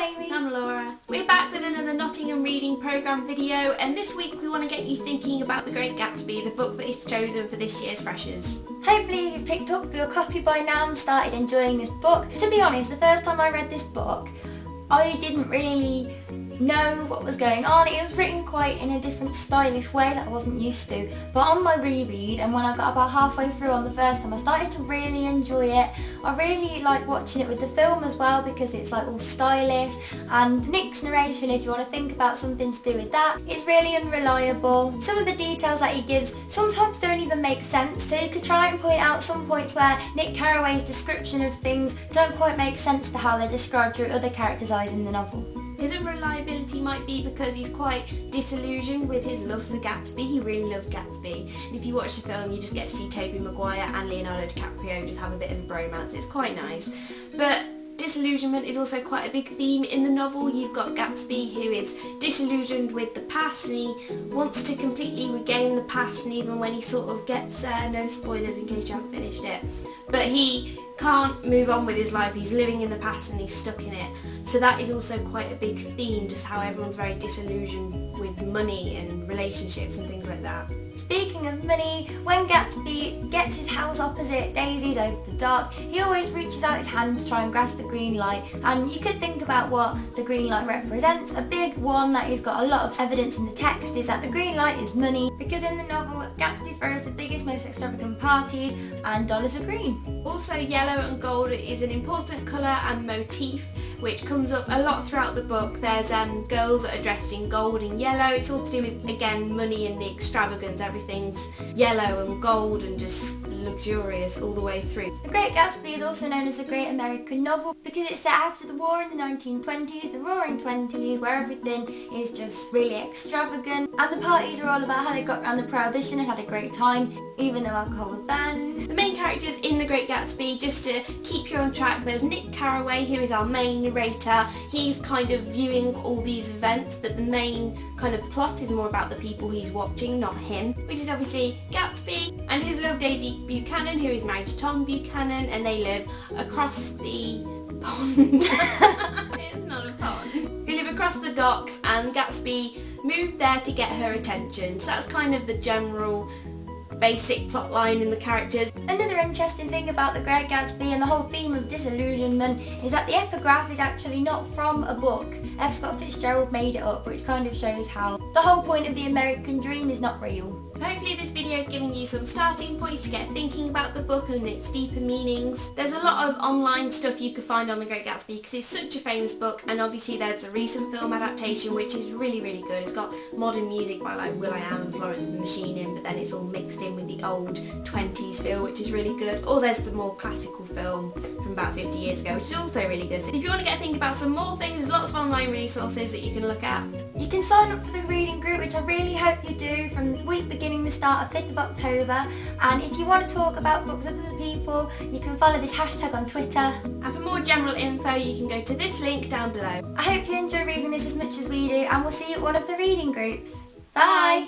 Amy. I'm Laura. We're back with another Nottingham Reading Programme video, and this week we want to get you thinking about The Great Gatsby, the book that is chosen for this year's freshers. Hopefully you've picked up your copy by now and started enjoying this book. To be honest, the first time I read this book, I didn't really know what was going on. It was written quite in a different stylish way that I wasn't used to. But on my reread, and when I got about halfway through on the first time, I started to really enjoy it. I really like watching it with the film as well because it's like all stylish, and Nick's narration, if you want to think about something to do with that, it's really unreliable. Some of the details that he gives sometimes don't even make sense, so you could try and point out some points where Nick Carraway's description of things don't quite make sense to how they're described through other characters' eyes in the novel. His unreliability might be because he's quite disillusioned with his love for Gatsby. He really loves Gatsby. And if you watch the film, you just get to see Tobey Maguire and Leonardo DiCaprio just have a bit of a bromance. It's quite nice. But disillusionment is also quite a big theme in the novel. You've got Gatsby who is disillusioned with the past, and he wants to completely regain the past, and even when he sort of gets no spoilers in case you haven't finished it, but he can't move on with his life. He's living in the past and he's stuck in it. So that is also quite a big theme, just how everyone's very disillusioned with money and relationships and things like that. Speaking of money, when Gatsby gets his house opposite Daisy's over the dock, he always reaches out his hand to try and grasp the green light, and you could think about what the green light represents. A big one that he's got a lot of evidence in the text is that the green light is money, because in the novel Gatsby throws the biggest, most extravagant parties and dollars are green. Also, yellow and gold is an important colour and motif which comes up a lot throughout the book. There's girls that are dressed in gold and yellow. It's all to do with, again, money and the extravagance. Everything's yellow and gold and just luxurious all the way through. The Great Gatsby is also known as the Great American Novel because it's set after the war in the 1920s, the Roaring Twenties, where everything is just really extravagant, and the parties are all about how they got around the Prohibition and had a great time, even though alcohol was banned. The main characters in The Great Gatsby, just to keep you on track, there's Nick Carraway, who is our main narrator. He's kind of viewing all these events, but the main kind of plot is more about the people he's watching, not him, which is obviously Gatsby and his love Daisy Buchanan, who is married to Tom Buchanan, and they live across the pond. It's not a pond. Who live across the docks, and Gatsby moved there to get her attention. So that's kind of the general basic plot line in the characters. Another interesting thing about The Great Gatsby and the whole theme of disillusionment is that the epigraph is actually not from a book. F. Scott Fitzgerald made it up, which kind of shows how the whole point of the American dream is not real. So hopefully this video is giving you some starting points to get thinking about the book and its deeper meanings. There's a lot of online stuff you could find on The Great Gatsby because it's such a famous book, and obviously there's a recent film adaptation which is really, really good. It's got modern music by like will.i.am and Florence and the Machine in, but then it's all mixed in with the old 20s feel, which is really good. Or there's the more classical film from about 50 years ago, which is also really good. So if you want to get thinking about some more things, there's lots of online resources that you can look at. You can sign up for the reading group, which I really hope you do, from the week beginning the start of 5th of October. And if you want to talk about books with other people, you can follow this hashtag on Twitter. And for more general info, you can go to this link down below. I hope you enjoy reading this as much as we do, and we'll see you at one of the reading groups. Bye!